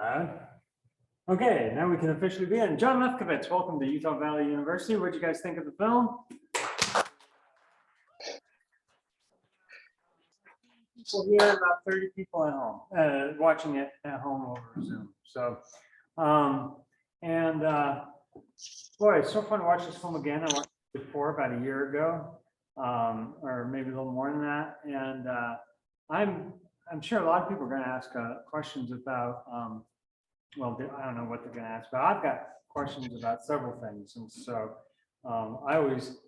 Okay, now we can officially begin. Jon Lefkovitz, welcome to Utah Valley University. What did you guys think of the film? People here, about 30 people at home, watching it at home over Zoom. So, boy, it's so fun to watch this film again. I watched it before about a year ago, or maybe a little more than that. And I'm sure a lot of people are going to ask questions about, well, I don't know what they're going to ask, but I've got questions about several things. And so I always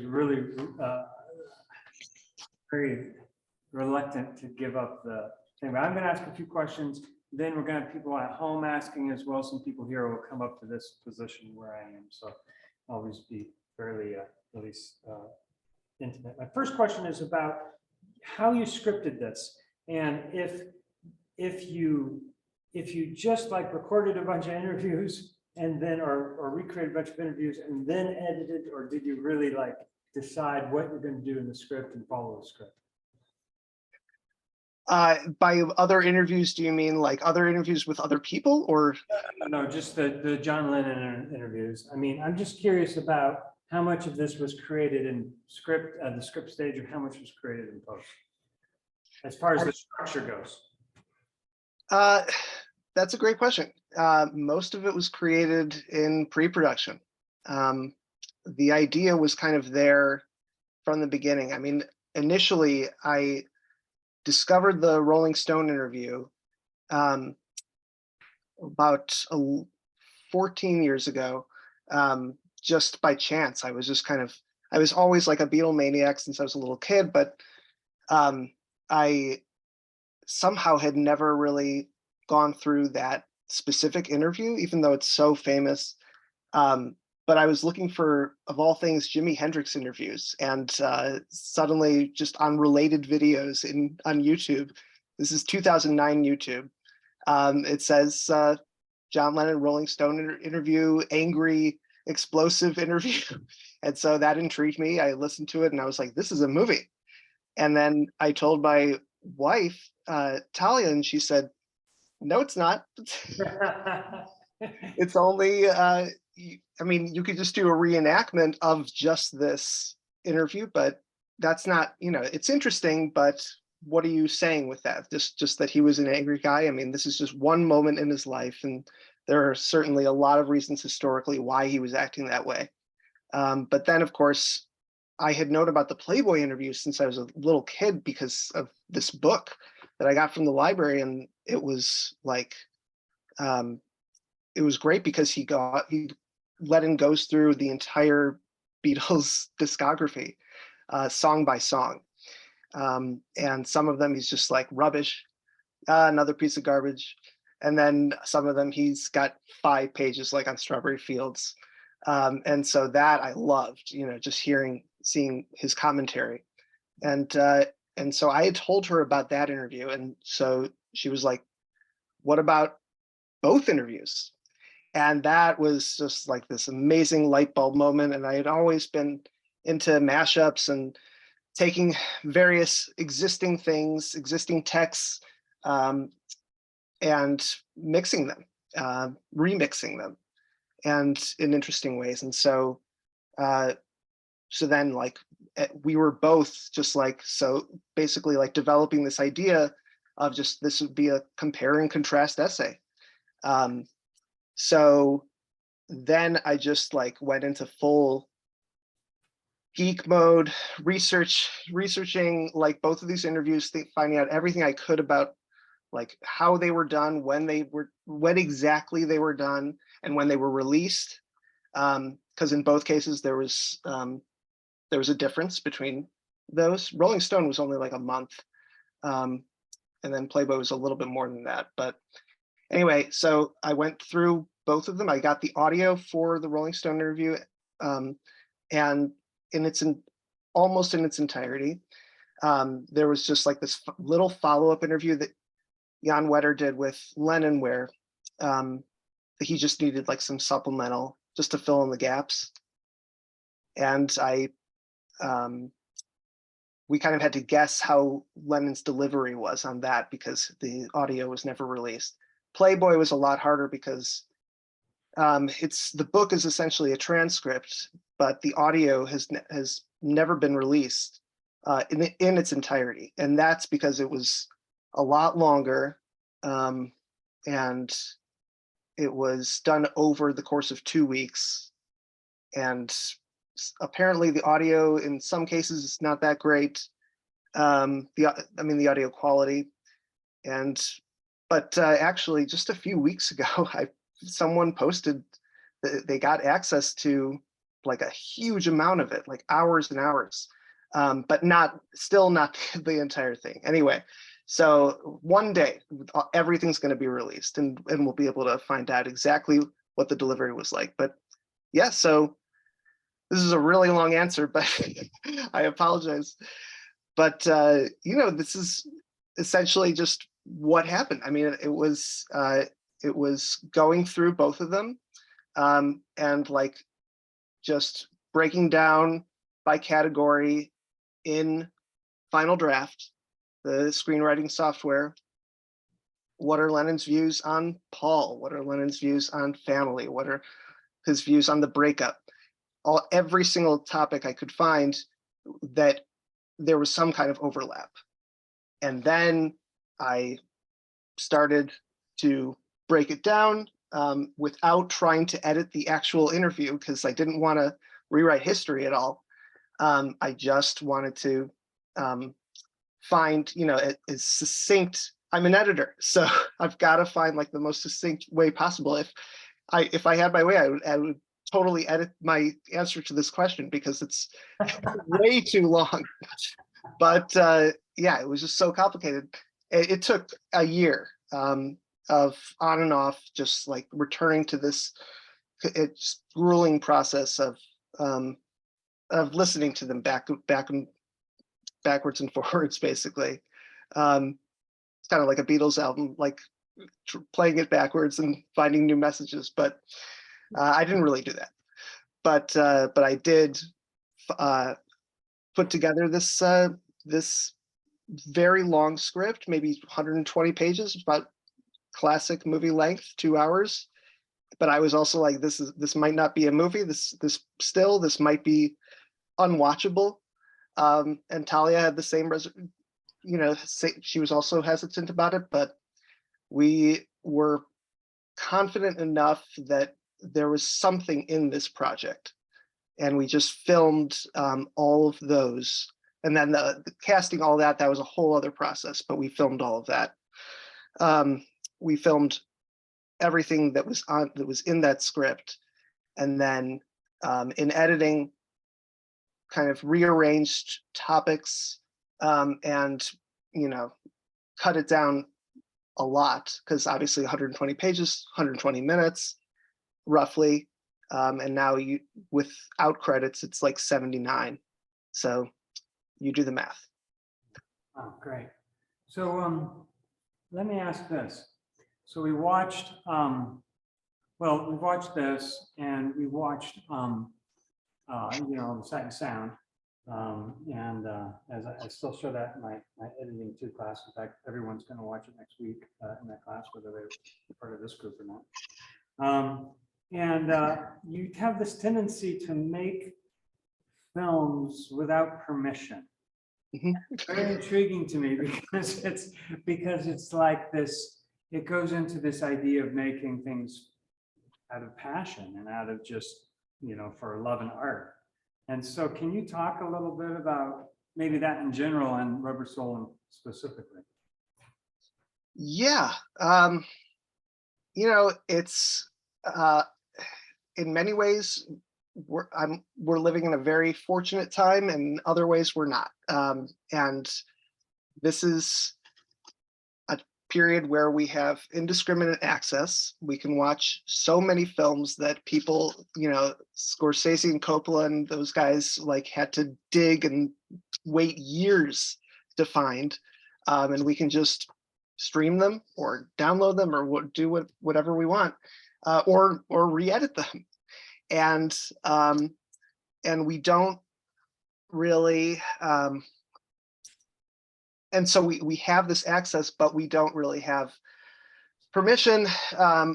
really very reluctant to give up the thing. But I'm going to ask a few questions. Then we're going to have people at home asking as well. Some people here will come up to this position where I am. So I'll always be fairly, at least intimate. My first question is about how you scripted this. And if you just like recorded a bunch of interviews and then or recreated a bunch of interviews and then edited, or did you really like decide what you're going to do in the script and follow the script? By other interviews, do you mean like other interviews with other people, or? No, just the John Lennon interviews. I mean, I'm just curious about how much of this was created in the script stage, or how much was created in post, as far as the structure goes. That's a great question. Most of it was created in pre-production. The idea was kind of there from the beginning. I mean, initially, I discovered the Rolling Stone interview about 14 years ago, just by chance. I was always like a Beatle maniac since I was a little kid, but I somehow had never really gone through that specific interview, even though it's so famous. But I was looking for, of all things, Jimi Hendrix interviews, and suddenly just on related videos on YouTube, this is 2009 YouTube, it says John Lennon Rolling Stone interview, angry, explosive interview. And so that intrigued me. I listened to it and I was like, this is a movie. And then I told my wife, Talia, and she said, no, it's not. It's only, I mean, you could just do a reenactment of just this interview, but that's not, it's interesting, but what are you saying with that? Just that he was an angry guy? I mean, this is just one moment in his life, and there are certainly a lot of reasons historically why he was acting that way. But then, of course, I had known about the Playboy interview since I was a little kid because of this book that I got from the library, and it was like, it was great because Lennon goes through the entire Beatles discography, song by song. And some of them he's just like rubbish, another piece of garbage. And then some of them he's got 5 pages, like on Strawberry Fields. And so that I loved, just seeing his commentary. And so I had told her about that interview. And so she was like, what about both interviews? And that was just like this amazing light bulb moment. And I had always been into mashups and taking various existing things, existing texts, and mixing them, remixing them, and in interesting ways. And so, so then like we were both just like, so basically like developing this idea of just, this would be a compare and contrast essay. So then I just like went into full geek mode, researching like both of these interviews, finding out everything I could about like how they were done, when exactly they were done, and when they were released. Because in both cases there was a difference between those. Rolling Stone was only like a month, and then Playboy was a little bit more than that. But anyway, so I went through both of them. I got the audio for the Rolling Stone interview, and almost in its entirety. There was just like this little follow-up interview that Jan Wetter did with Lennon, where he just needed like some supplemental just to fill in the gaps. And we kind of had to guess how Lennon's delivery was on that because the audio was never released. Playboy was a lot harder because the book is essentially a transcript, but the audio has never been released in its entirety, and that's because it was a lot longer, and it was done over the course of 2 weeks, and apparently the audio in some cases is not that great. The audio quality, but actually just a few weeks ago, someone posted that they got access to like a huge amount of it, like hours and hours, but still not the entire thing. Anyway, so one day everything's going to be released, and we'll be able to find out exactly what the delivery was like. But yeah, so this is a really long answer, but I apologize. But this is essentially just what happened. I mean, it was going through both of them, and like just breaking down by category in Final Draft, the screenwriting software. What are Lennon's views on Paul? What are Lennon's views on family? What are his views on the breakup? Every single topic I could find that there was some kind of overlap. And then I started to break it down without trying to edit the actual interview, because I didn't want to rewrite history at all. I just wanted to find, as succinct. I'm an editor, so I've got to find like the most succinct way possible. If I had my way, I would totally edit my answer to this question because it's way too long. But yeah, it was just so complicated. It took a year of on and off, just like returning to this it's grueling process of listening to them backwards and forwards, basically. It's kind of like a Beatles album, like playing it backwards and finding new messages. But I didn't really do that. But I did put together this very long script, maybe 120 pages, about classic movie length, 2 hours. But I was also like, this might not be a movie. This might be unwatchable. And Talia had the same, she was also hesitant about it, but we were confident enough that there was something in this project, and we just filmed all of those. And then the casting, all that was a whole other process, but we filmed all of that. We filmed everything that was in that script, and then in editing, kind of rearranged topics, and cut it down a lot, because obviously 120 pages, 120 minutes, roughly, and now without credits, it's like 79. So you do the math. Oh, great. So let me ask this. So we watched, we watched this, and we watched, the Sight and Sound, and as I still show that in my editing 2 class. In fact, everyone's going to watch it next week in that class, whether they're part of this group or not. You have this tendency to make films without permission. Very intriguing to me, because it's like this. It goes into this idea of making things out of passion and out of just for love and art. And so, can you talk a little bit about maybe that in general and Rubber Soul specifically? Yeah, it's in many ways we're living in a very fortunate time, and in other ways we're not. And this is a period where we have indiscriminate access. We can watch so many films that people, Scorsese and Coppola and those guys like had to dig and wait years to find, and we can just stream them or download them or do whatever we want, or re-edit them. And we don't really, and so we have this access, but we don't really have permission,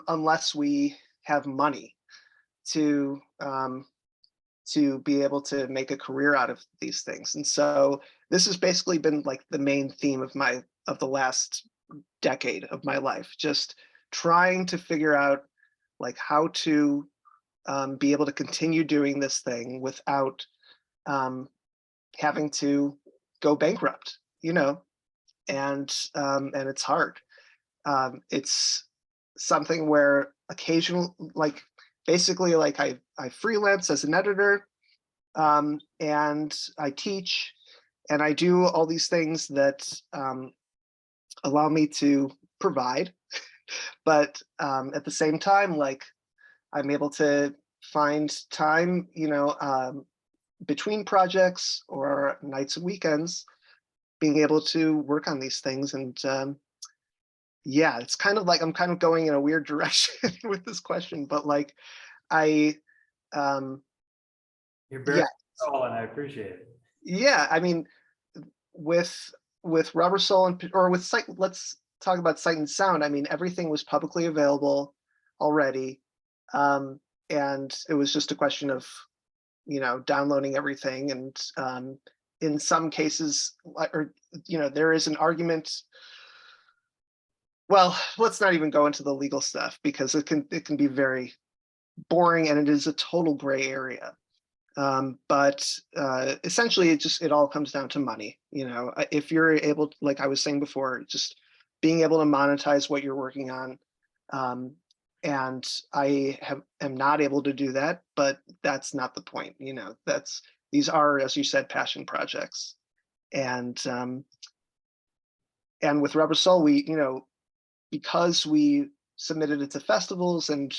unless we have money to be able to make a career out of these things. And so this has basically been like the main theme of the last decade of my life, just trying to figure out like how to be able to continue doing this thing without having to go bankrupt, and it's hard. It's something where occasionally, like basically, like I freelance as an editor, and I teach, and I do all these things that allow me to provide, but at the same time, like I'm able to find time, between projects or nights and weekends, being able to work on these things. And yeah, it's kind of like I'm kind of going in a weird direction with this question, but like I, You're very yeah, tall, and I appreciate it. yeah. I mean, with Rubber Soul or with Sight, let's talk about Sight and Sound. I mean, everything was publicly available already, and it was just a question of downloading everything. And in some cases, or there is an argument. Well, let's not even go into the legal stuff because it can be very boring, and it is a total gray area. But essentially, it all comes down to money. If you're able, like I was saying before, just being able to monetize what you're working on. And I am not able to do that, but that's not the point. These are, as you said, passion projects. And with Rubber Soul, because we submitted it to festivals and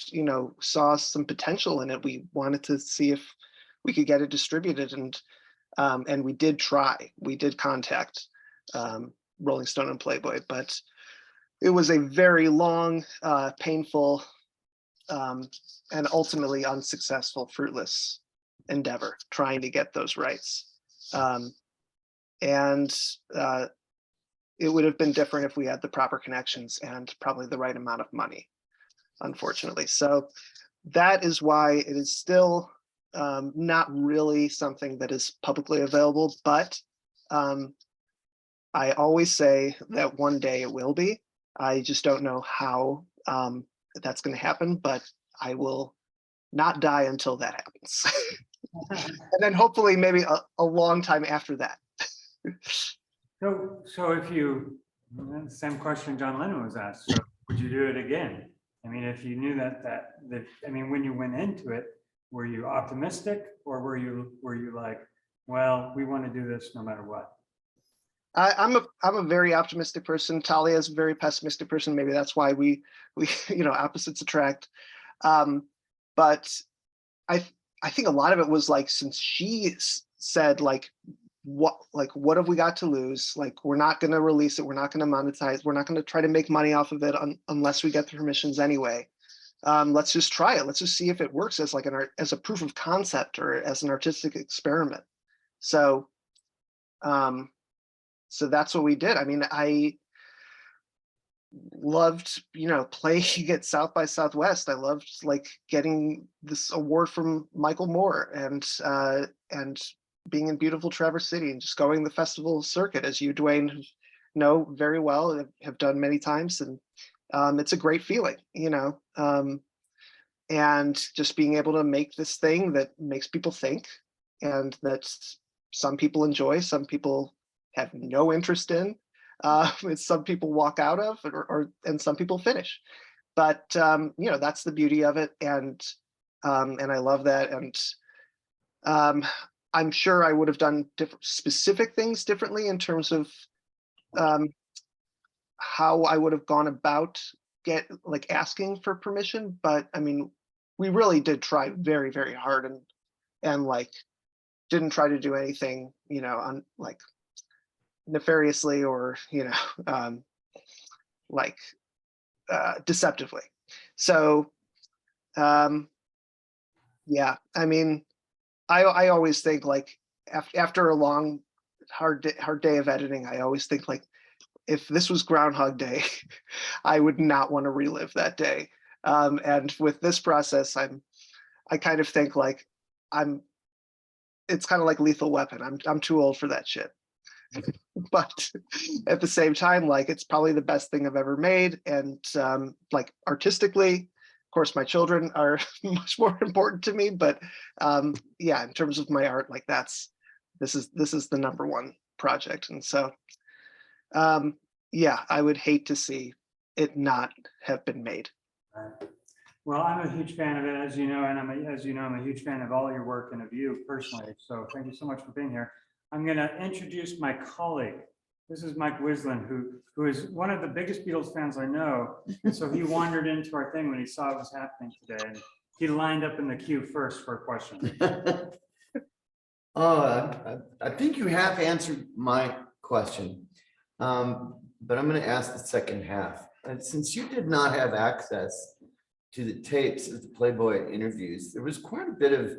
saw some potential in it, we wanted to see if we could get it distributed. And we did try. We did contact Rolling Stone and Playboy, but it was a very long, painful, and ultimately unsuccessful, fruitless endeavor trying to get those rights. And it would have been different if we had the proper connections and probably the right amount of money, unfortunately. So that is why it is still not really something that is publicly available, but I always say that one day it will be. I just don't know how that's going to happen, but I will not die until that happens. And then hopefully maybe a long time after that. So if you, the same question John Lennon was asked, so would you do it again? I mean, if you knew that, I mean, when you went into it, were you optimistic, or were you like, well, we want to do this no matter what? I'm a very optimistic person. Talia is a very pessimistic person. Maybe that's why we opposites attract. But I think a lot of it was like, since she said like what have we got to lose? Like, we're not going to release it. We're not going to monetize. We're not going to try to make money off of it unless we get the permissions anyway. Let's just try it. Let's just see if it works as like as a proof of concept or as an artistic experiment. So that's what we did. I mean, I loved, playing at South by Southwest. I loved like getting this award from Michael Moore and being in beautiful Traverse City and just going the festival circuit, as you, Dwayne, know very well, have done many times. And it's a great feeling, and just being able to make this thing that makes people think, and that some people enjoy, some people have no interest in, and some people walk out of, and some people finish. But that's the beauty of it, and I love that. And I'm sure I would have done specific things differently in terms of how I would have gone about asking for permission. But I mean, we really did try very, very hard, and like didn't try to do anything, on like nefariously or deceptively. So yeah, I mean, I always think like after a long hard day of editing, I always think like, if this was Groundhog Day, I would not want to relive that day. And with this process, I kind of think like it's kind of like Lethal Weapon. I'm too old for that shit. But at the same time, like it's probably the best thing I've ever made. And like artistically, of course, my children are much more important to me. But yeah, in terms of my art, like this is the number one project. And so yeah, I would hate to see it not have been made. Right. Well, I'm a huge fan of it, as you know, and as you know, I'm a huge fan of all your work and of you personally. So thank you so much for being here. I'm going to introduce my colleague. This is Mike Wislin, who is one of the biggest Beatles fans I know. And so he wandered into our thing when he saw it was happening today, and he lined up in the queue first for a question. I think you have answered my question, but I'm going to ask the second half. And since you did not have access to the tapes of the Playboy interviews, there was quite a bit of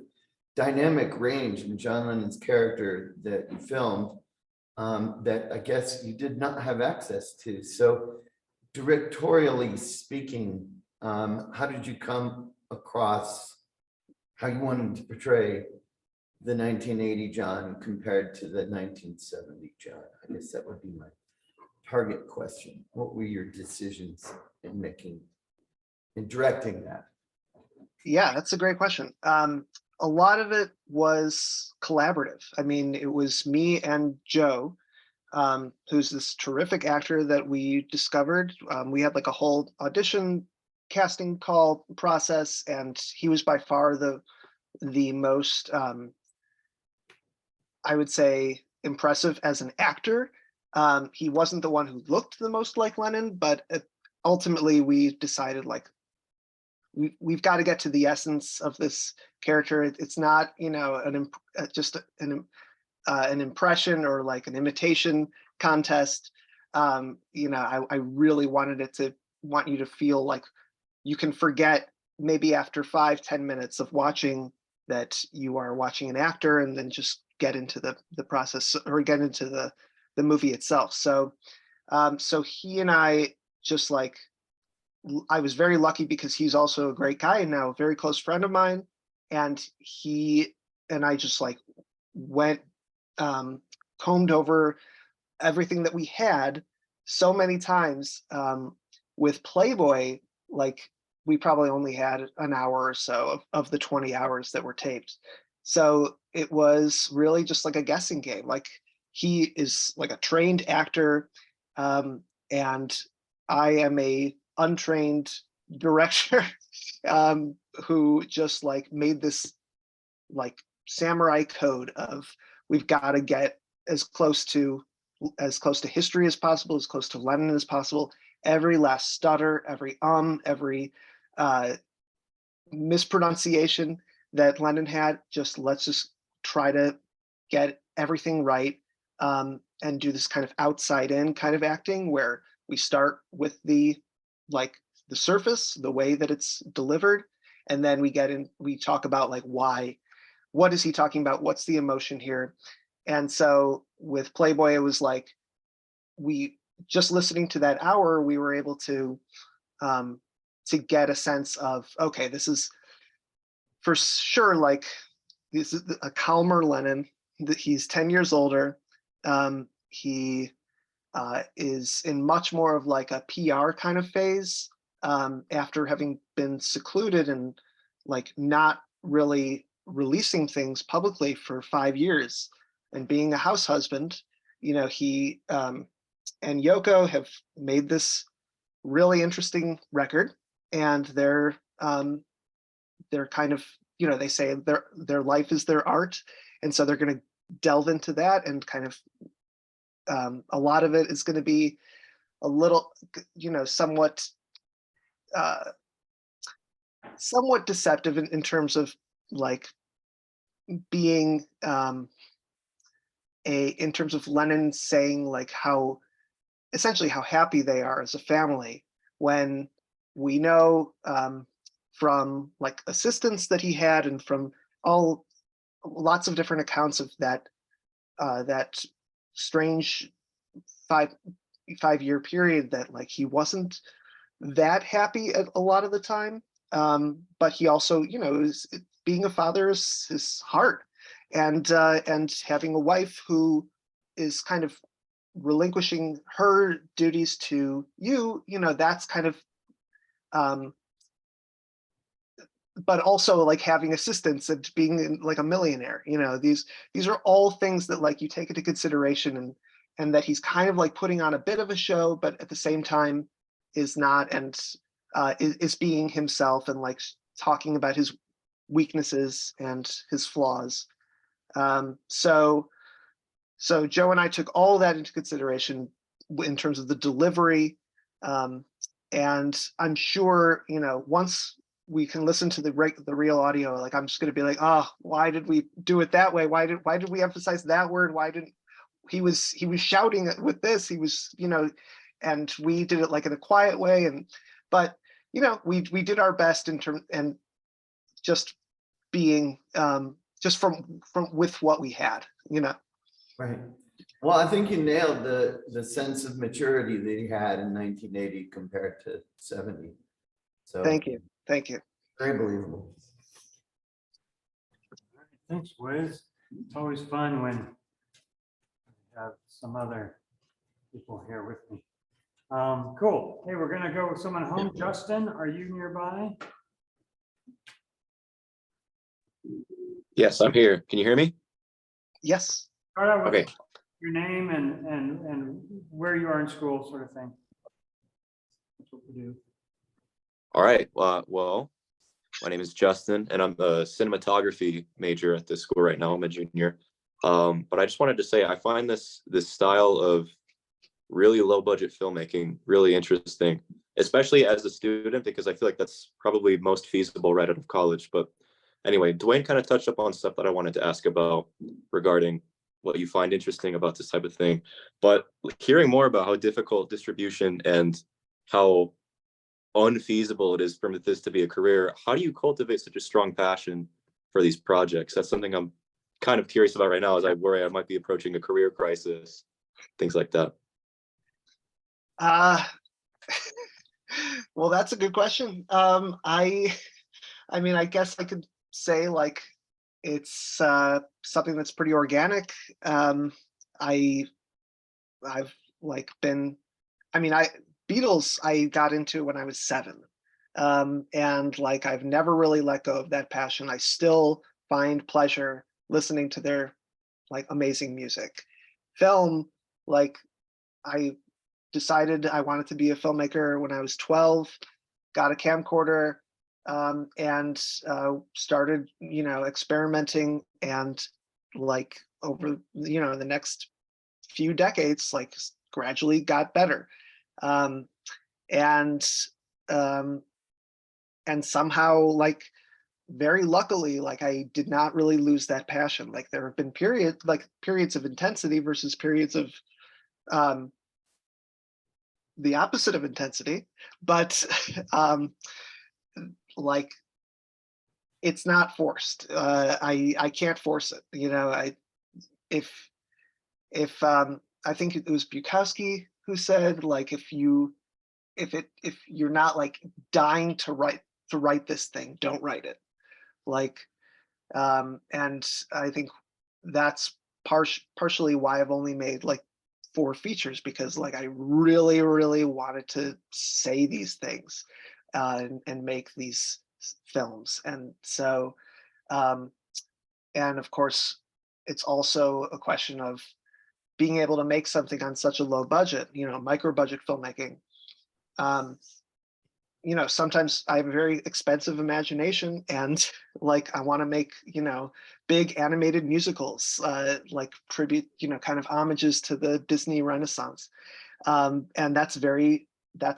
dynamic range in John Lennon's character that you filmed that I guess you did not have access to. So directorially speaking, how did you come across how you wanted to portray the 1980 John compared to the 1970 John? I guess that would be my target question. What were your decisions in making and directing that? Yeah, that's a great question. A lot of it was collaborative. I mean, it was me and Joe, who's this terrific actor that we discovered. We had like a whole audition casting call process, and he was by far the most, I would say, impressive as an actor. He wasn't the one who looked the most like Lennon, but ultimately we decided like we've got to get to the essence of this character. It's not, you know, just an impression or like an imitation contest. You know, I really want you to feel like you can forget maybe after 5-10 minutes of watching that you are watching an actor, and then just get into the process or get into the movie itself. So so he and I just like, I was very lucky because he's also a great guy and now a very close friend of mine. And he and I just like went, combed over everything that we had so many times. With Playboy, like we probably only had an hour or so of the 20 hours that were taped. So it was really just like a guessing game. Like he is like a trained actor, and I am a untrained director who just like made this like samurai code of we've got to get as close to history as possible, as close to Lennon as possible. Every last stutter, every every mispronunciation that Lennon had, let's just try to get everything right, and do this kind of outside in kind of acting where we start with the surface, the way that it's delivered, and then we talk about like what is he talking about? What's the emotion here? And so with Playboy, it was like we just listening to that hour, we were able to get a sense of, okay, this is for sure like this is a calmer Lennon. He's 10 years older. He is in much more of like a PR kind of phase, after having been secluded and like not really releasing things publicly for 5 years and being a house husband. You know, he and Yoko have made this really interesting record, and they're kind of, you know, they say their life is their art, and so they're going to delve into that, and kind of a lot of it is going to be a little, you know, somewhat deceptive in terms of like being in terms of Lennon saying like how essentially how happy they are as a family, when we know from like assistants that he had and from lots of different accounts of that strange 5-year period that like he wasn't that happy a lot of the time. But he also, being a father is hard, and having a wife who is kind of relinquishing her duties to you, that's kind of, but also like having assistants and being like a millionaire, these are all things that like you take into consideration, and that he's kind of like putting on a bit of a show, but at the same time is not, and is being himself and like talking about his weaknesses and his flaws. So Joe and I took all that into consideration in terms of the delivery. And I'm sure, once we can listen to the real audio, like I'm just going to be like, oh, why did we do it that way? Why did we emphasize that word? Why didn't he was shouting with this, he was, and we did it like in a quiet way. But we did our best in terms, and just being just from with what we had, Right. Well, I think you nailed the sense of maturity that he had in 1980 compared to 70. So Thank you. very believable. Thanks, Wiz. It's always fun when I have some other people here with me. Cool. Hey, we're gonna go with someone home. Justin, are you nearby? Yes, I'm here. Can you hear me? Yes. Start out with Okay. your name and where you are in school, sort of thing. That's what we do. All right. Well, my name is Justin, and I'm a cinematography major at this school right now. I'm a junior. But I just wanted to say I find this style of really low budget filmmaking really interesting, especially as a student, because I feel like that's probably most feasible right out of college. But anyway, Dwayne kind of touched up on stuff that I wanted to ask about regarding what you find interesting about this type of thing. But hearing more about how difficult distribution and how unfeasible it is for this to be a career, how do you cultivate such a strong passion for these projects? That's something I'm kind of curious about right now, as I worry I might be approaching a career crisis, things like that. Well, that's a good question. I mean, I guess I could say like it's something that's pretty organic. I've like been, Beatles I got into when I was 7. And like I've never really let go of that passion. I still find pleasure listening to their like amazing music. Film, like I decided I wanted to be a filmmaker when I was 12, got a camcorder, and started, experimenting, and like over, the next few decades, like gradually got better. And somehow, like very luckily, like I did not really lose that passion. Like there have been periods of intensity versus periods of the opposite of intensity, but like it's not forced. I can't force it. If I think it was Bukowski who said, like, if you're not like dying to write this thing, don't write it. Like, and I think that's partially why I've only made like 4 features, because like I really, really wanted to say these things and make these films. And so, and of course, it's also a question of being able to make something on such a low budget, micro budget filmmaking. Sometimes I have a very expensive imagination, and like I want to make, big animated musicals, like tribute, kind of homages to the Disney Renaissance. And that's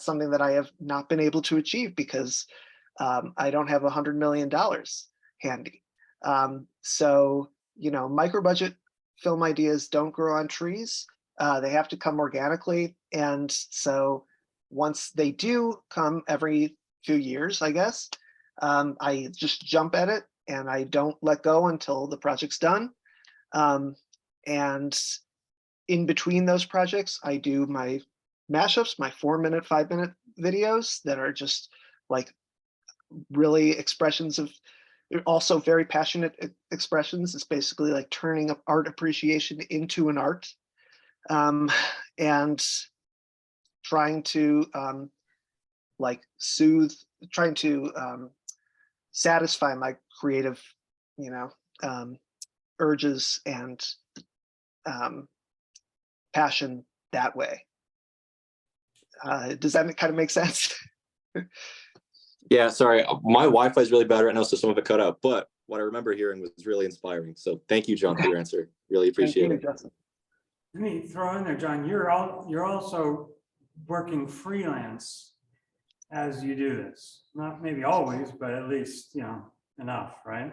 something that I have not been able to achieve because I don't have $100 million handy. So, micro budget film ideas don't grow on trees. They have to come organically. And so once they do come every few years, I guess, I just jump at it and I don't let go until the project's done. And in between those projects, I do my mashups, my 4-minute, 5-minute videos that are just like really expressions of, they're also very passionate expressions. It's basically like turning up art appreciation into an art, and trying to like soothe, trying to satisfy my creative, you know, urges and passion that way. Does that kind of make sense? Yeah, sorry, my Wi-Fi is really bad right now, so some of it cut out, but what I remember hearing was really inspiring. So thank you, John, for your answer. Really appreciate it. Justin. Let me throw in there, John, you're also working freelance as you do this. Not maybe always, but at least, you know, enough, right?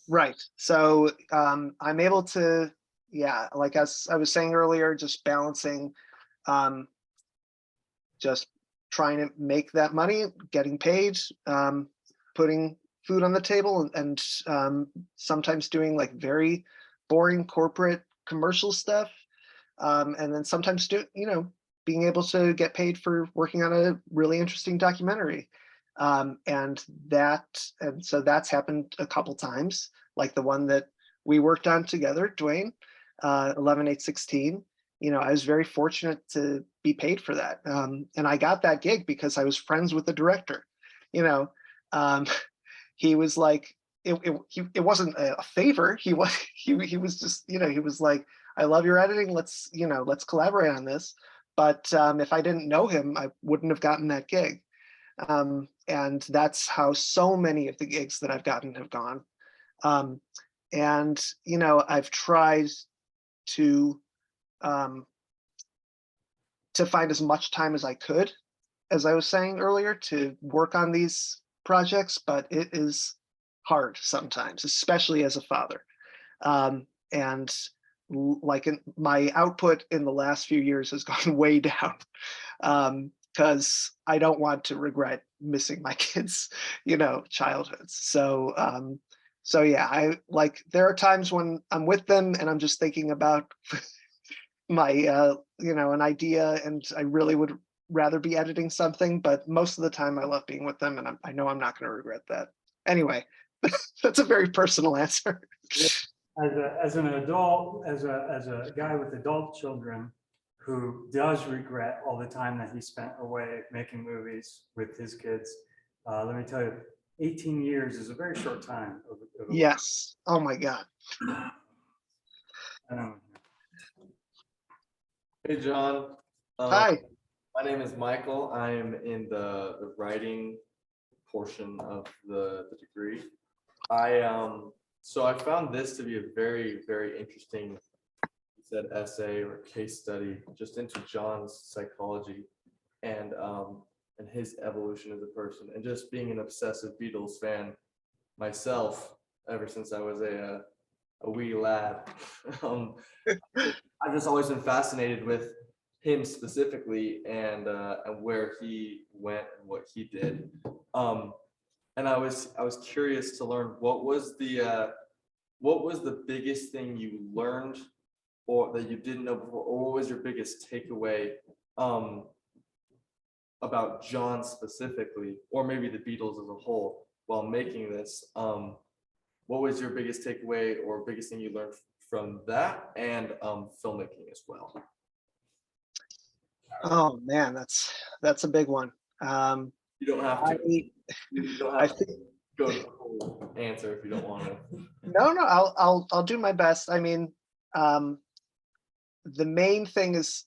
Right. So I'm able to, yeah, like as I was saying earlier, just balancing, just trying to make that money, getting paid, putting food on the table, and sometimes doing like very boring corporate commercial stuff. And then sometimes being able to get paid for working on a really interesting documentary. And so that's happened a couple times, like the one that we worked on together, Dwayne, 11/8/16. I was very fortunate to be paid for that. And I got that gig because I was friends with the director. He was like, it wasn't a favor. He was just, he was like, I love your editing. Let's collaborate on this. But if I didn't know him, I wouldn't have gotten that gig. And that's how so many of the gigs that I've gotten have gone. And I've tried to find as much time as I could, as I was saying earlier, to work on these projects, but it is hard sometimes, especially as a father. And like my output in the last few years has gone way down, because I don't want to regret missing my kids, childhoods. So yeah, there are times when I'm with them and I'm just thinking about my an idea, and I really would rather be editing something, but most of the time I love being with them, and I know I'm not going to regret that. Anyway, that's a very personal answer. As an adult, as a guy with adult children who does regret all the time that he spent away making movies with his kids, let me tell you, 18 years is a very short time. Yes. Oh my God. Hey, John. Hi. My name is Michael. I am in the writing portion of the degree. So I found this to be a very, very interesting, essay or case study just into John's psychology and his evolution as a person, and just being an obsessive Beatles fan myself ever since I was a wee lad. I've just always been fascinated with him specifically, and where he went and what he did. And I was curious to learn what was the biggest thing you learned or that you didn't know before, or what was your biggest takeaway about John specifically, or maybe the Beatles as a whole while making this? What was your biggest takeaway or biggest thing you learned from that, and filmmaking as well? Oh man, that's a big one. You don't have to. You don't I have to think go to the whole answer if you don't want to. no, I'll do my best. I mean, the main thing is,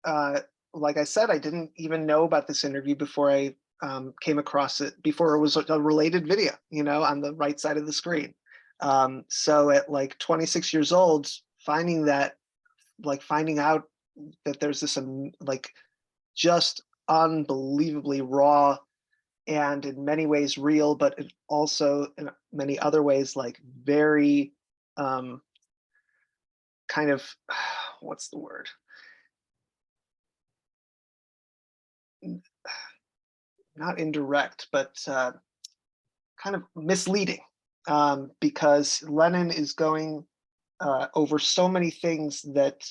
like I said, I didn't even know about this interview before I came across it, before it was a related video, on the right side of the screen. So at like 26 years old, finding out that there's this just unbelievably raw and in many ways real, but also in many other ways very kind of, what's the word? Not indirect, but kind of misleading, because Lennon is going over so many things that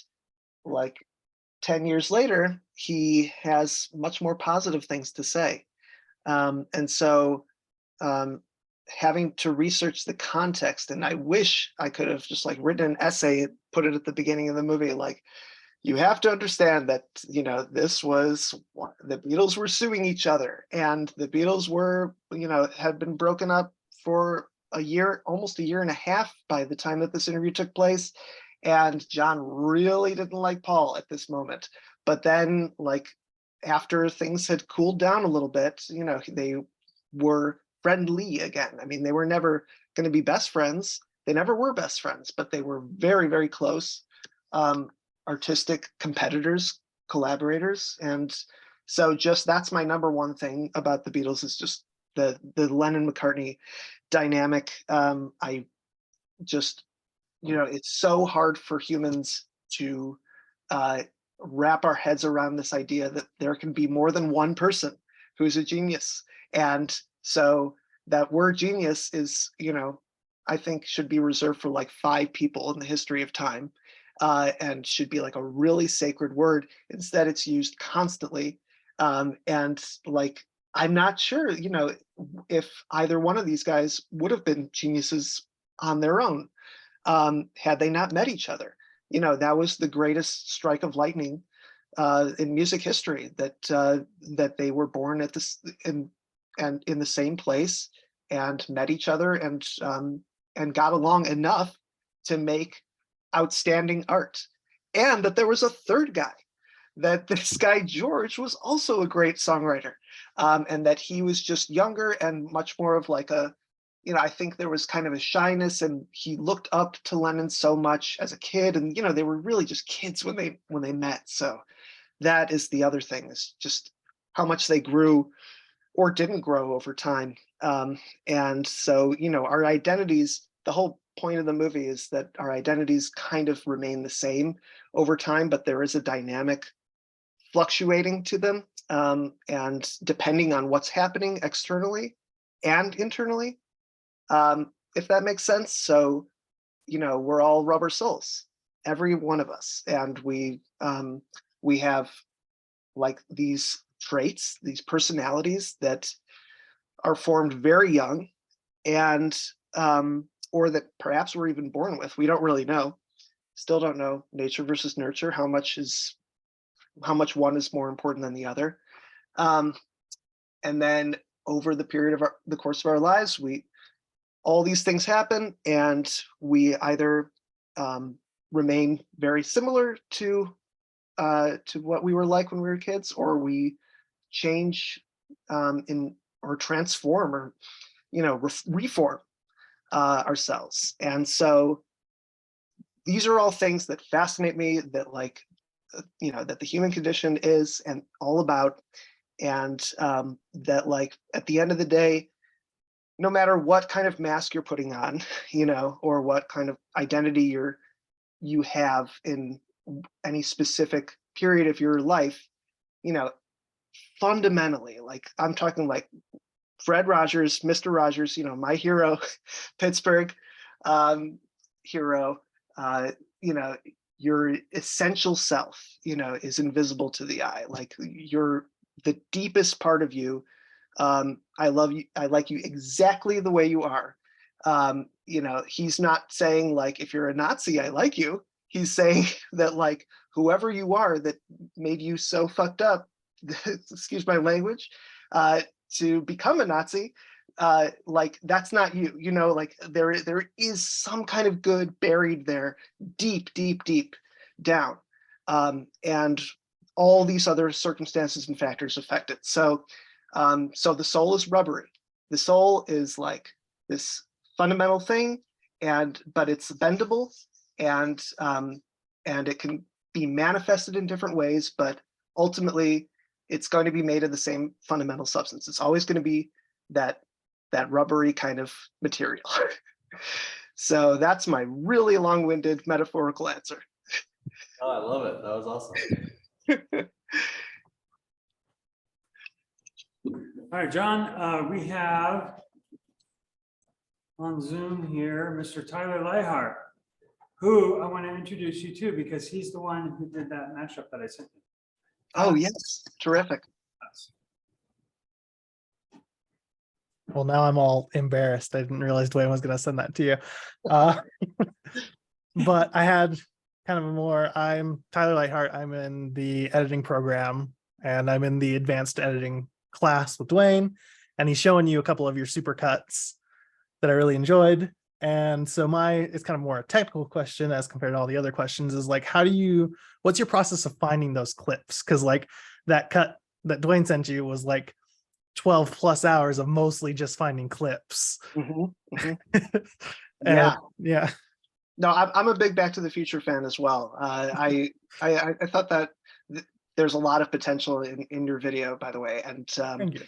10 years later, he has much more positive things to say. And so having to research the context, and I wish I could have just like written an essay, put it at the beginning of the movie, like, you have to understand that, you know, this was, the Beatles were suing each other, and the Beatles were, you know, had been broken up for a year, almost a year and a half by the time that this interview took place. And John really didn't like Paul at this moment. But then, like, after things had cooled down a little bit, you know, they were friendly again. I mean, they were never going to be best friends. They never were best friends, but they were very, very close. Artistic competitors, collaborators. And so just that's my number one thing about the Beatles, is just the Lennon-McCartney dynamic. I just, you know, it's so hard for humans to wrap our heads around this idea that there can be more than one person who's a genius. And so that word genius is, you know, I think should be reserved for like 5 people in the history of time. And should be like a really sacred word. Instead, it's used constantly. And like, I'm not sure, you know, if either one of these guys would have been geniuses on their own, had they not met each other. You know, that was the greatest strike of lightning in music history, that that they were born at this and in the same place, and met each other, and got along enough to make outstanding art. And that there was a third guy, that this guy George was also a great songwriter, and that he was just younger and much more of like a, you know, I think there was kind of a shyness, and he looked up to Lennon so much as a kid, and you know, they were really just kids when they met. So that is the other thing, is just how much they grew or didn't grow over time. And so, you know, our identities, the whole point of the movie is that our identities kind of remain the same over time, but there is a dynamic fluctuating to them, and depending on what's happening externally and internally, if that makes sense. So, you know, we're all rubber souls, every one of us, and we have like these traits, these personalities that are formed very young, and or that perhaps we're even born with. We don't really know. Still don't know, nature versus nurture, how much one is more important than the other. And then over the period of the course of our lives, all these things happen, and we either remain very similar to what we were like when we were kids, or we change or transform, or, you know, reform ourselves. And so these are all things that fascinate me, that like, you know, that the human condition is and all about, and that like at the end of the day, no matter what kind of mask you're putting on, you know, or what kind of identity you have in any specific period of your life, you know, fundamentally, like I'm talking like Fred Rogers, Mr. Rogers, you know, my hero, Pittsburgh hero, you know, your essential self, you know, is invisible to the eye. Like the deepest part of you. I love you. I like you exactly the way you are. You know, he's not saying like, if you're a Nazi, I like you. He's saying that like, whoever you are that made you so fucked up, excuse my language, to become a Nazi, like that's not you. You know, like there is some kind of good buried there, deep, deep, deep down, and all these other circumstances and factors affect it. So, so the soul is rubbery. The soul is like this fundamental thing, but it's bendable, and it can be manifested in different ways, but ultimately it's going to be made of the same fundamental substance. It's always going to be that rubbery kind of material. So that's my really long-winded metaphorical answer. Oh, I love it. That was awesome. All right, John, we have on Zoom here, Mr. Tyler Leihart. who I want to introduce you to because he's the one who did that mashup that I sent you. Oh, yes, terrific. Well, now I'm all embarrassed. I didn't realize Dwayne was going to send that to you. Uh, but I had kind of a more, I'm Tyler Lightheart. I'm in the editing program and I'm in the advanced editing class with Dwayne. And he's showing you a couple of your supercuts that I really enjoyed. And so it's kind of more a technical question as compared to all the other questions is like, what's your process of finding those clips? Because like that cut that Dwayne sent you was like 12 plus hours of mostly just finding clips. Mhm, mhm. And, Yeah. yeah. No, I'm a big Back to the Future fan as well. I thought that there's a lot of potential in your video, by the way. And Thank you.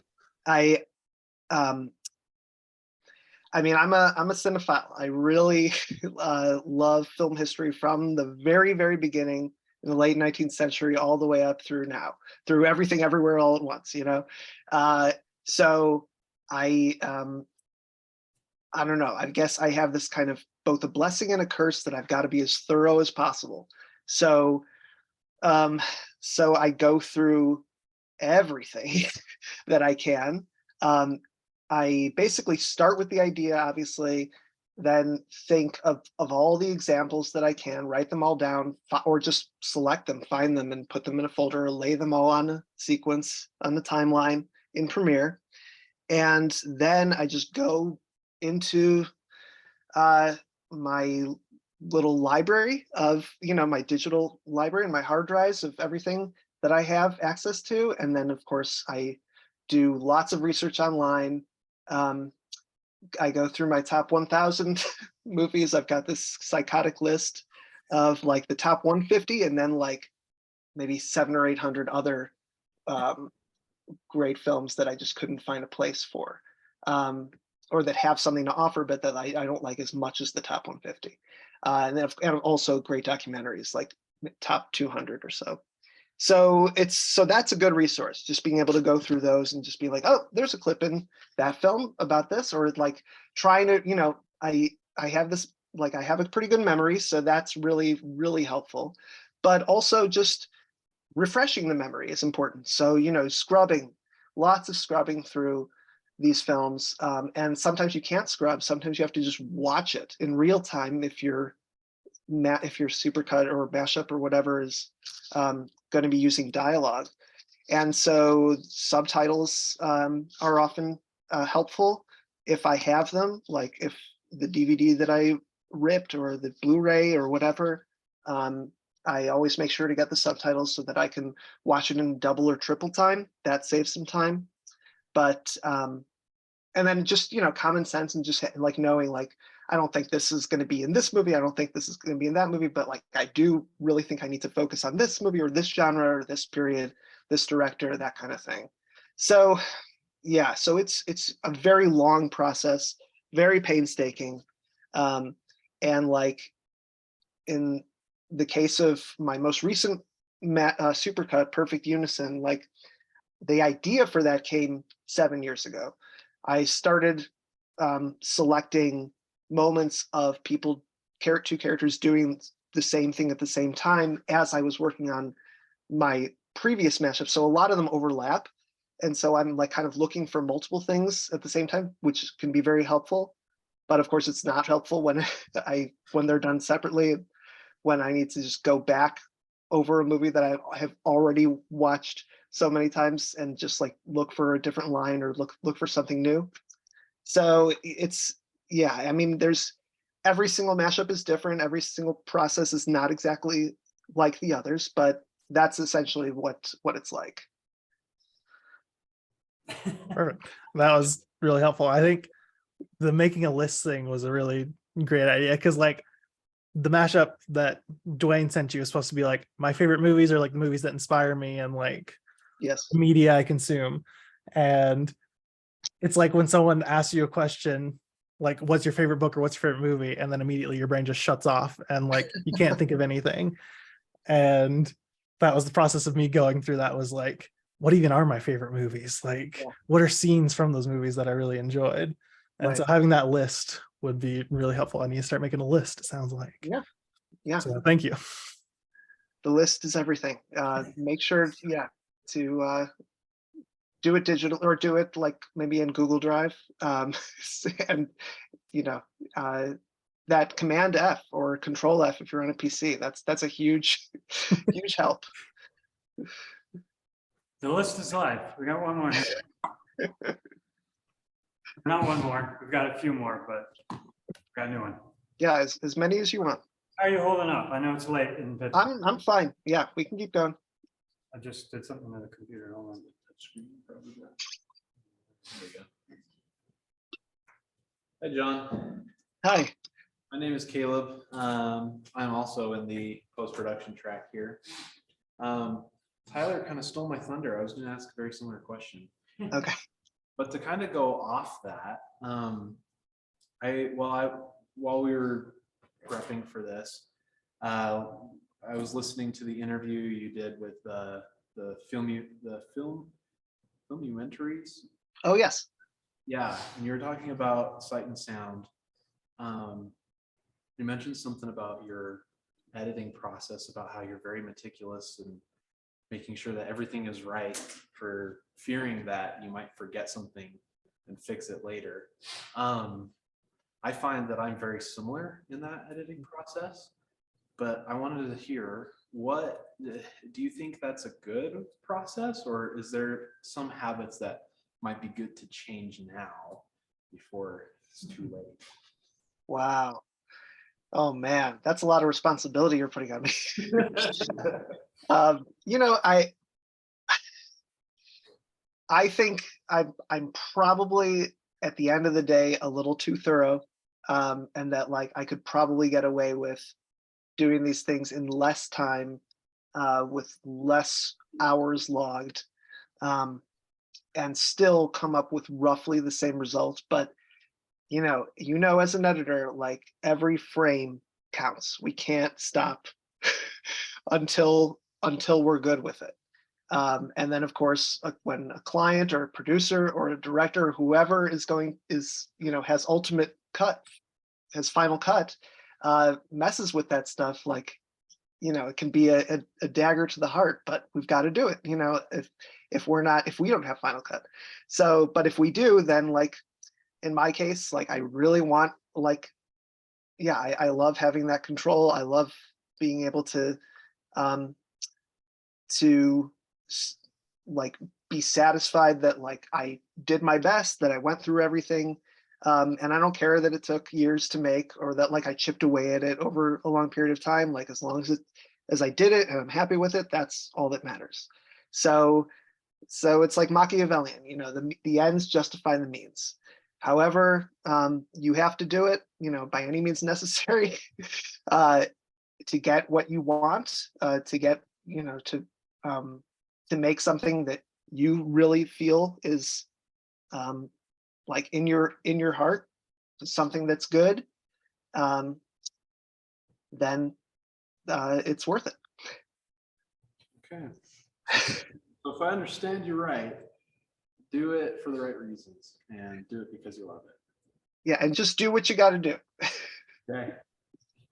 I mean, I'm a cinephile. I really love film history from the very, very beginning in the late 19th century all the way up through now, through everything, everywhere, all at once. You know, so I don't know. I guess I have this kind of both a blessing and a curse that I've got to be as thorough as possible. So, so I go through everything that I can. I basically start with the idea, obviously, then think of all the examples that I can, write them all down, or just select them, find them, and put them in a folder, or lay them all on a sequence on the timeline in Premiere. And then I just go into my little library of, my digital library and my hard drives of everything that I have access to. And then, of course, I do lots of research online. I go through my top 1,000 movies. I've got this psychotic list of like the top 150 and then like maybe 700 or 800 other great films that I just couldn't find a place for, or that have something to offer, but that I don't like as much as the top 150. And then and also great documentaries like top 200 or so. So that's a good resource, just being able to go through those and just be like, oh, there's a clip in that film about this, or like trying to, I have this, like I have a pretty good memory, so that's really, really helpful. But also just refreshing the memory is important. So, scrubbing, lots of scrubbing through these films. And sometimes you can't scrub, sometimes you have to just watch it in real time if your supercut or mashup or whatever is going to be using dialogue. And so subtitles are often helpful if I have them, like if the DVD that I ripped or the Blu-ray or whatever, I always make sure to get the subtitles so that I can watch it in double or triple time. That saves some time. But and then just common sense and just like knowing like I don't think this is going to be in this movie. I don't think this is going to be in that movie. But like I do really think I need to focus on this movie or this genre or this period, this director, that kind of thing. So yeah, so it's a very long process, very painstaking, and like in the case of my most recent supercut, Perfect Unison, like the idea for that came 7 years ago. I started selecting moments of two characters doing the same thing at the same time as I was working on my previous mashup. So a lot of them overlap. And so I'm like kind of looking for multiple things at the same time, which can be very helpful. But of course, it's not helpful when when they're done separately, when I need to just go back over a movie that I have already watched so many times and just like look for a different line or look for something new. So I mean, there's every single mashup is different. Every single process is not exactly like the others, but that's essentially what it's like. Perfect. That was really helpful. I think the making a list thing was a really great idea because like the mashup that Dwayne sent you is supposed to be like my favorite movies are like the movies that inspire me and like Yes. the media I consume. And it's like when someone asks you a question like what's your favorite book or what's your favorite movie, and then immediately your brain just shuts off and like you can't think of anything. And that was the process of me going through that, was like, what even are my favorite movies? Like, what are scenes from those movies that I really enjoyed? And Right. so having that list would be really helpful. I need to start making a list, it sounds like. Yeah. Yeah. So thank you. The list is everything. Make sure, to do it digital or do it like maybe in Google Drive. And you know, that Command F or Control F if you're on a PC. That's a huge, huge help. The list is live. We got one more. here. Not one more. We've got a few more, but got a new one. Yeah, as many as you want. How are you holding up? I know it's late in Pittsburgh. I'm fine. Yeah, we can keep going. I just did something on the computer. Hold on. There we go. Hi, John. Hi. My name is Caleb. I'm also in the post-production track here. Tyler kind of stole my thunder. I was going to ask a very similar question. Okay. But to kind of go off that, while we were prepping for this, I was listening to the interview you did with the filmumentaries. Oh yes. Yeah, and you were talking about sight and sound. You mentioned something about your editing process, about how you're very meticulous and making sure that everything is right, for fearing that you might forget something and fix it later. I find that I'm very similar in that editing process, but I wanted to hear, what do you think that's a good process, or is there some habits that might be good to change now before it's too late? Wow. Oh man, that's a lot of responsibility you're putting on me. You know, I think I'm probably at the end of the day a little too thorough, and that like I could probably get away with doing these things in less time, with less hours logged, and still come up with roughly the same results. But you know, as an editor, like every frame counts. We can't stop until we're good with it. And then of course, when a client or a producer or a director, or whoever has ultimate cut, has final cut, messes with that stuff, like, it can be a dagger to the heart, but we've got to do it, if we don't have final cut. So, but if we do, then like, in my case, like I really want, like, I love having that control. I love being able to like be satisfied that like I did my best, that I went through everything. And I don't care that it took years to make, or that like I chipped away at it over a long period of time. Like as long as I did it and I'm happy with it, that's all that matters. So it's like Machiavellian, the ends justify the means. However, you have to do it, by any means necessary, to get what you want, to get, to make something that you really feel is like in your heart, something that's good, then it's worth it. Okay. So if I understand you right, do it for the right reasons and do it because you love it. Yeah, and just do what you got to do. Okay,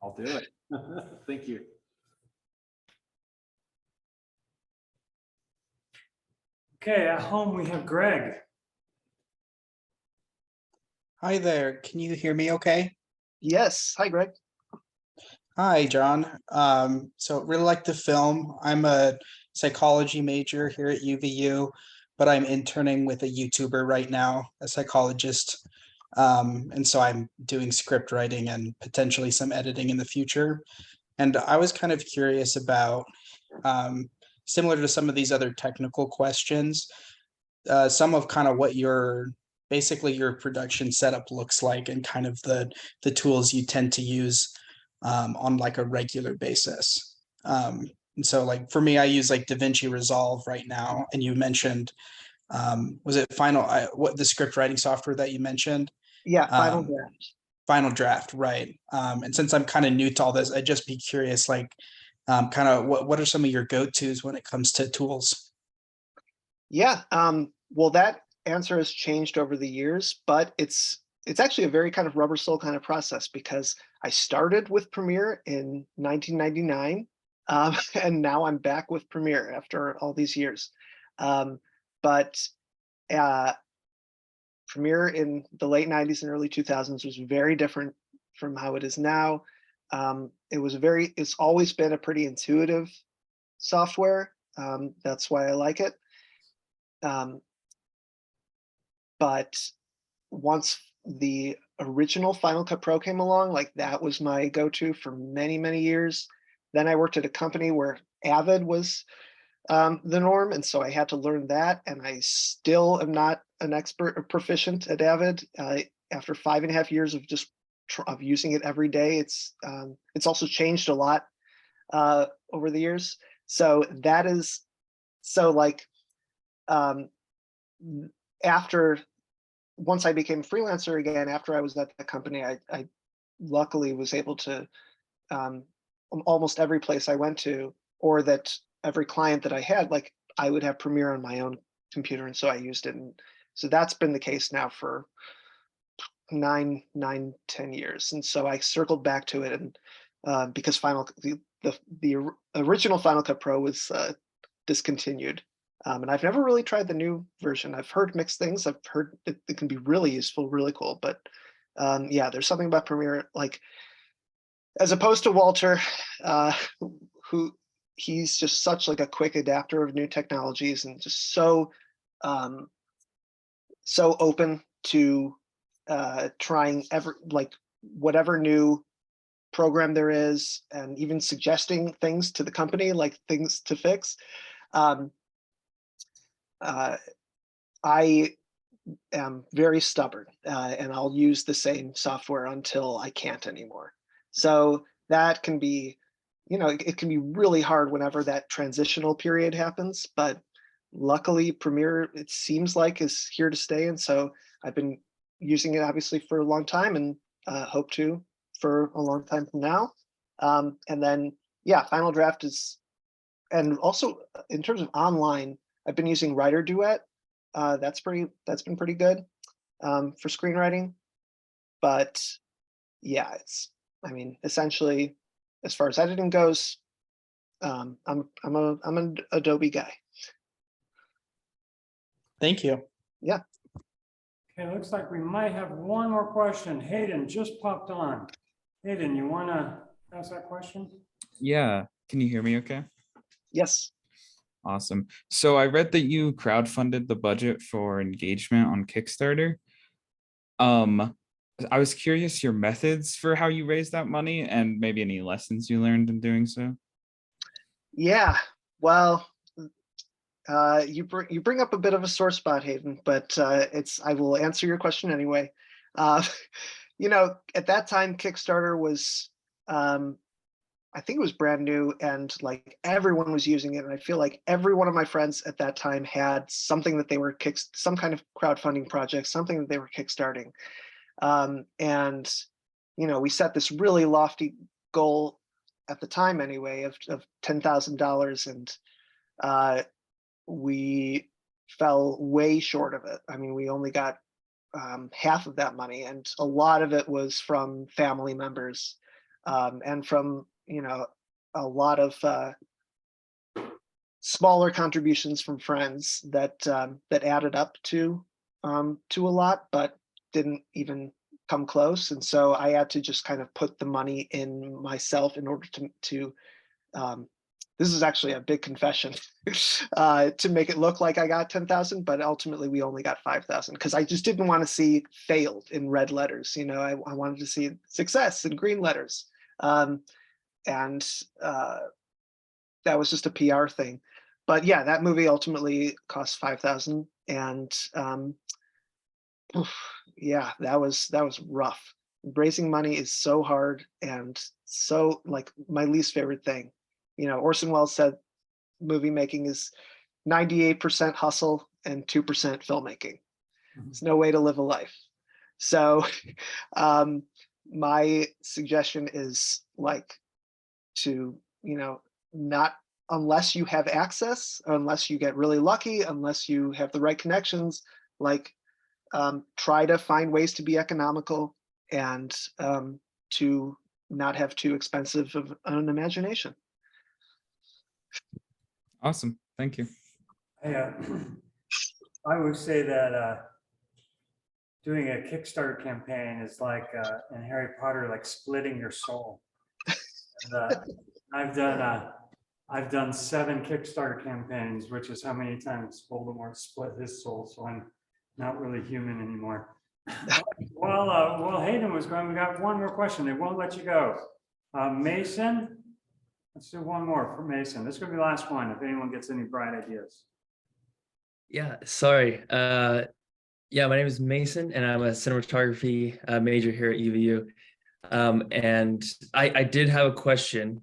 I'll do it. Thank you. Okay, at home we have Greg. Hi there. Can you hear me okay? Yes. Hi, Greg. Hi, John. So really like the film. I'm a psychology major here at UVU, but I'm interning with a YouTuber right now, a psychologist. And so I'm doing script writing and potentially some editing in the future. And I was kind of curious about, similar to some of these other technical questions, some of kind of what basically your production setup looks like, and kind of the tools you tend to use on like a regular basis. And so like for me, I use like DaVinci Resolve right now. And you mentioned, was it what the script writing software that you mentioned? Yeah, Final Draft. Final Draft, right. And since I'm kind of new to all this, I'd just be curious, like kind of what are some of your go-tos when it comes to tools? Yeah, well, that answer has changed over the years, but it's it's actually a very kind of rubber soul kind of process, because I started with Premiere in 1999, and now I'm back with Premiere after all these years. But Premiere in the late 90s and early 2000s was very different from how it is now. It's always been a pretty intuitive software. That's why I like it. But once the original Final Cut Pro came along, like that was my go-to for many, many years. Then I worked at a company where Avid was the norm, and so I had to learn that, and I still am not an expert or proficient at Avid. After 5.5 years of just of using it every day, it's also changed a lot over the years. So that is like after once I became a freelancer again, after I was at the company, I luckily was able to almost every place I went to, or that every client that I had, like I would have Premiere on my own computer, and so I used it. And so that's been the case now for 10 years. And so I circled back to it, and because the original Final Cut Pro was discontinued. And I've never really tried the new version. I've heard mixed things. I've heard it can be really useful, really cool. But yeah, there's something about Premiere, like as opposed to Walter, who he's just such like a quick adapter of new technologies, and just so open to trying whatever new program there is, and even suggesting things to the company, like things to fix. I am very stubborn, and I'll use the same software until I can't anymore. So that can be, it can be really hard whenever that transitional period happens. But luckily, Premiere, it seems like, is here to stay, and so I've been using it obviously for a long time, and hope to for a long time from now. And then yeah, Final Draft is, and also in terms of online, I've been using Writer Duet. That's been pretty good for screenwriting. But yeah, essentially, as far as editing goes, I'm an Adobe guy. Thank you. Yeah. Okay, looks like we might have one more question. Hayden just popped on. Hayden, you want to ask that question? Yeah. Can you hear me okay? Yes. Awesome. So I read that you crowdfunded the budget for engagement on Kickstarter. I was curious your methods for how you raised that money, and maybe any lessons you learned in doing so. Yeah. Well, you bring up a bit of a sore spot, Hayden, but I will answer your question anyway. At that time, Kickstarter was, I think it was brand new, and like everyone was using it. And I feel like every one of my friends at that time had something that they were some kind of crowdfunding project, something that they were kickstarting. And we set this really lofty goal at the time anyway of $10,000, and we fell way short of it. I mean, we only got half of that money, and a lot of it was from family members, and from a lot of smaller contributions from friends that added up to a lot, but didn't even come close. And so I had to just kind of put the money in myself in order to this is actually a big confession, to make it look like I got 10,000, but ultimately we only got 5,000, because I just didn't want to see failed in red letters. I wanted to see success in green letters. And that was just a PR thing. But yeah, that movie ultimately cost 5,000, and yeah, that was rough. Raising money is so hard, and so like my least favorite thing. Orson Welles said movie making is 98% hustle and 2% filmmaking. It's no way to live a life. So my suggestion is like to, not, unless you have access, unless you get really lucky, unless you have the right connections, like try to find ways to be economical and to not have too expensive of an imagination. Awesome. Thank you. I would say that doing a Kickstarter campaign is like in Harry Potter, like splitting your soul. And, I've done 7 Kickstarter campaigns, which is how many times Voldemort split his soul. So I'm not really human anymore. Well, Hayden was going. We got one more question. They won't let you go. Mason, let's do one more for Mason. This is going to be the last one. If anyone gets any bright ideas. Yeah, sorry. Yeah, my name is Mason, and I'm a cinematography major here at UVU. And I did have a question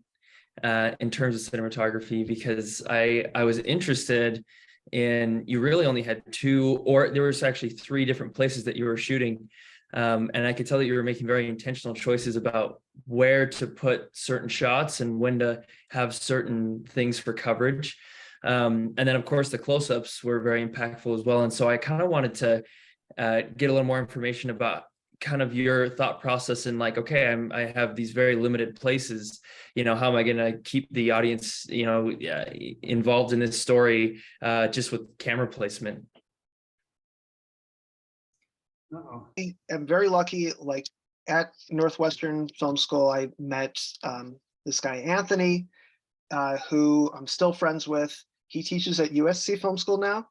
in terms of cinematography, because I was interested in, you really only had 2, or there was actually 3 different places that you were shooting. And I could tell that you were making very intentional choices about where to put certain shots and when to have certain things for coverage. And then of course the close-ups were very impactful as well. And so I kind of wanted to get a little more information about kind of your thought process and like, okay, I have these very limited places, how am I going to keep the audience, involved in this story just with camera placement? I'm very lucky, like at Northwestern Film School, I met this guy, Anthony, who I'm still friends with. He teaches at USC Film School now.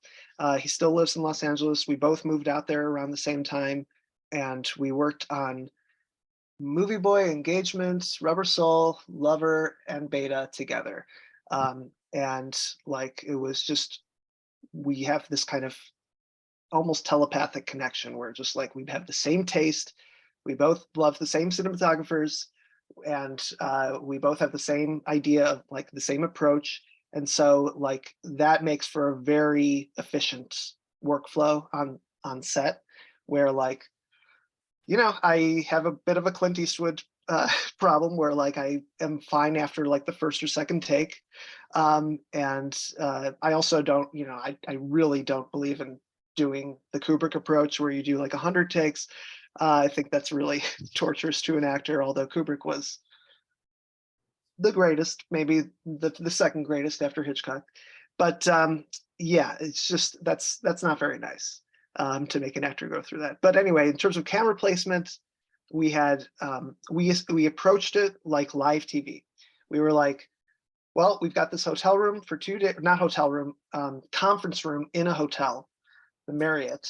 He still lives in Los Angeles. We both moved out there around the same time, and we worked on Movie Boy, Engagements, Rubber Soul, Lover, and Beta together. And like, it was just, we have this kind of almost telepathic connection where just like we have the same taste, we both love the same cinematographers, and we both have the same idea of like the same approach. And so like that makes for a very efficient workflow on set, where like, I have a bit of a Clint Eastwood problem where like I am fine after like the first or second take. And I also don't, I really don't believe in doing the Kubrick approach where you do like 100 takes. I think that's really torturous to an actor, although Kubrick was the greatest, maybe the second greatest after Hitchcock. But yeah, it's just, that's not very nice to make an actor go through that. But anyway, in terms of camera placement, we had, we approached it like live TV. We were like, well, we've got this hotel room for 2 days, not hotel room, conference room in a hotel, the Marriott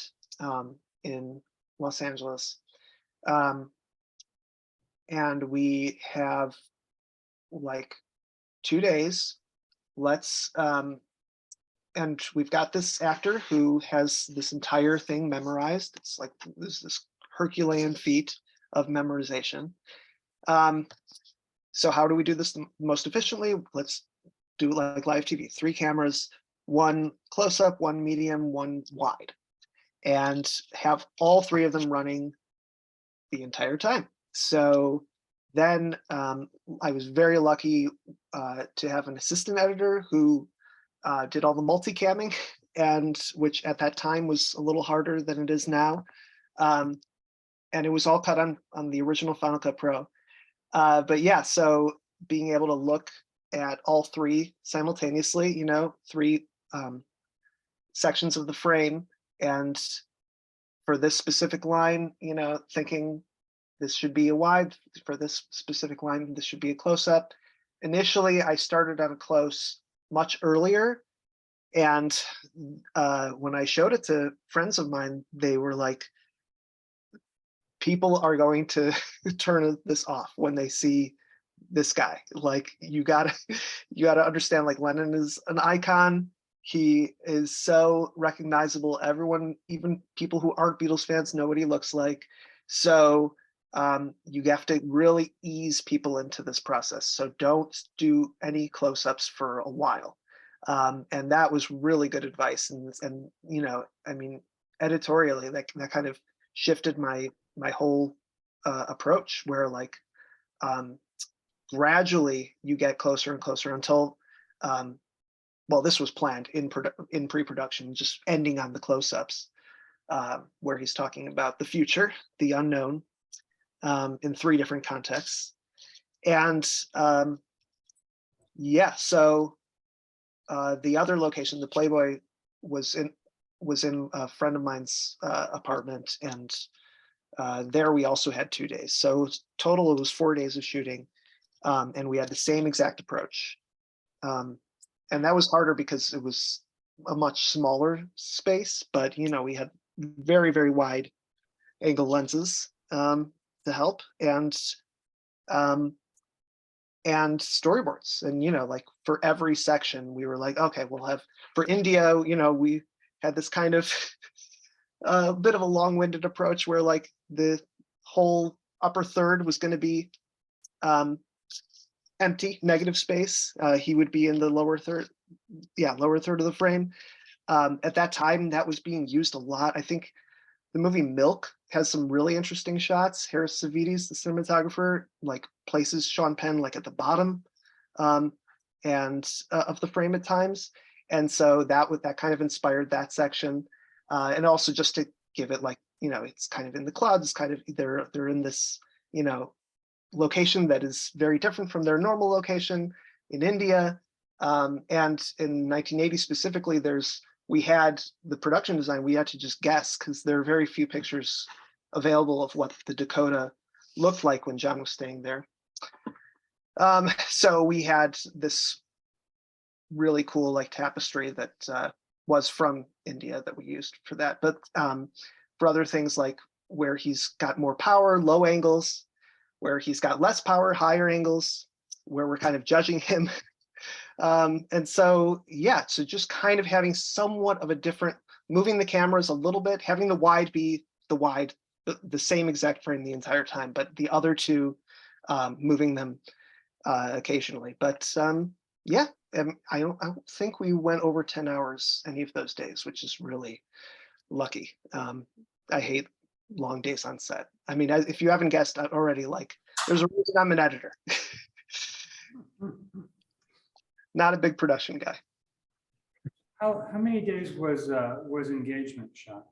in Los Angeles. And we have like 2 days, and we've got this actor who has this entire thing memorized. It's like this Herculean feat of memorization. So how do we do this the most efficiently? Let's do it like live TV, 3 cameras, 1 close-up, 1 medium, 1 wide, and have all 3 of them running the entire time. So then I was very lucky to have an assistant editor who did all the multicamming, and which at that time was a little harder than it is now. And it was all cut on the original Final Cut Pro. But yeah, so being able to look at all 3 simultaneously, 3 sections of the frame, and for this specific line, thinking this should be a wide, for this specific line, this should be a close-up. Initially, I started on a close much earlier, and when I showed it to friends of mine, they were like, people are going to turn this off when they see this guy. Like, you gotta understand, like, Lennon is an icon. He is so recognizable. Everyone, even people who aren't Beatles fans, know what he looks like. So you have to really ease people into this process. So don't do any close-ups for a while. And that was really good advice. And I mean, editorially, that kind of shifted my whole approach, where like gradually you get closer and closer until, well, this was planned in pre-production, just ending on the close-ups. where he's talking about the future, the unknown, in 3 different contexts. And yeah, so the other location, the Playboy, was in a friend of mine's apartment, and there we also had 2 days. So total it was 4 days of shooting, and we had the same exact approach. And that was harder because it was a much smaller space, but you know, we had very, very wide angle lenses to help, and storyboards. And you know, like for every section we were like, okay, we'll have, for India, you know, we had this kind of a bit of a long-winded approach where like the whole upper third was going to be empty, negative space. He would be in the lower third, lower third of the frame. At that time, that was being used a lot. I think the movie Milk has some really interesting shots. Harris Savides, the cinematographer, like places Sean Penn like at the bottom and of the frame at times. And so that kind of inspired that section. And also just to give it like, you know, it's kind of in the clouds, kind of they're in this, you know, location that is very different from their normal location in India. And in 1980 specifically, we had the production design, we had to just guess because there are very few pictures available of what the Dakota looked like when John was staying there. So we had this really cool like tapestry that was from India that we used for that. But for other things like where he's got more power, low angles, where he's got less power, higher angles, where we're kind of judging him. And so, yeah, so just kind of having somewhat of a different, moving the cameras a little bit, having the wide be the same exact frame the entire time, but the other 2 moving them occasionally. But yeah, I don't think we went over 10 hours any of those days, which is really lucky. I hate long days on set. I mean, if you haven't guessed already, like there's a reason I'm an editor. Not a big production guy. How many days was engagement shot?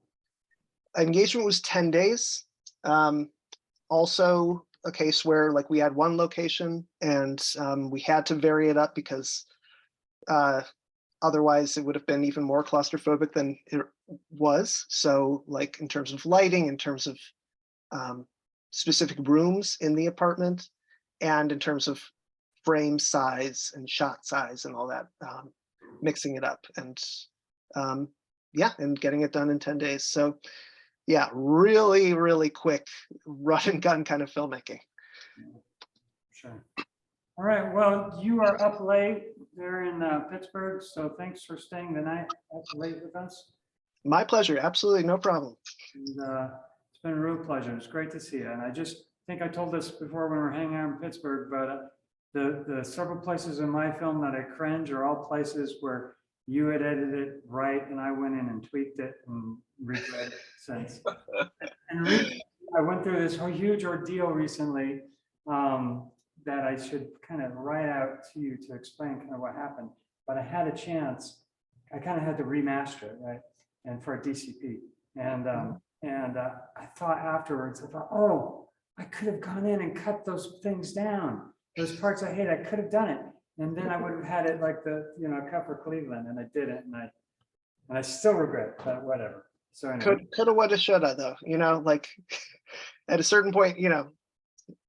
Engagement was 10 days. Also a case where like we had one location and we had to vary it up because otherwise it would have been even more claustrophobic than it was. So like in terms of lighting, in terms of specific rooms in the apartment, and in terms of frame size and shot size and all that, mixing it up and and getting it done in 10 days. So yeah, really, really quick run and gun kind of filmmaking. Sure. All right, well, you are up late there in Pittsburgh, so thanks for staying the night up late with us. My pleasure, absolutely, no problem. And, it's been a real pleasure. It's great to see you. And I just think I told this before when we were hanging out in Pittsburgh, but the several places in my film that I cringe are all places where you had edited it right and I went in and tweaked it and regret it since. And I went through this huge ordeal recently that I should kind of write out to you to explain kind of what happened. But I had a chance. I kind of had to remaster it, right? And for a DCP. And I thought afterwards, I thought, oh, I could have gone in and cut those things down. Those parts I hate, I could have done it. And then I would have had it like the, you know, cut for Cleveland, and I didn't. And I still regret it, but whatever. So anyway. Coulda, woulda, shoulda, though. You know, like at a certain point, you know,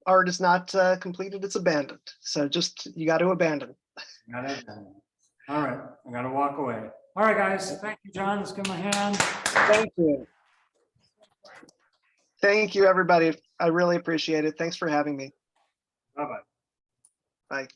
art is not completed, it's abandoned. So just, you got to abandon. All right, I got to walk away. All right, guys. Thank you, John. Let's give him a hand. Thank you. Thank you, everybody. I really appreciate it. Thanks for having me. Bye-bye. Bye.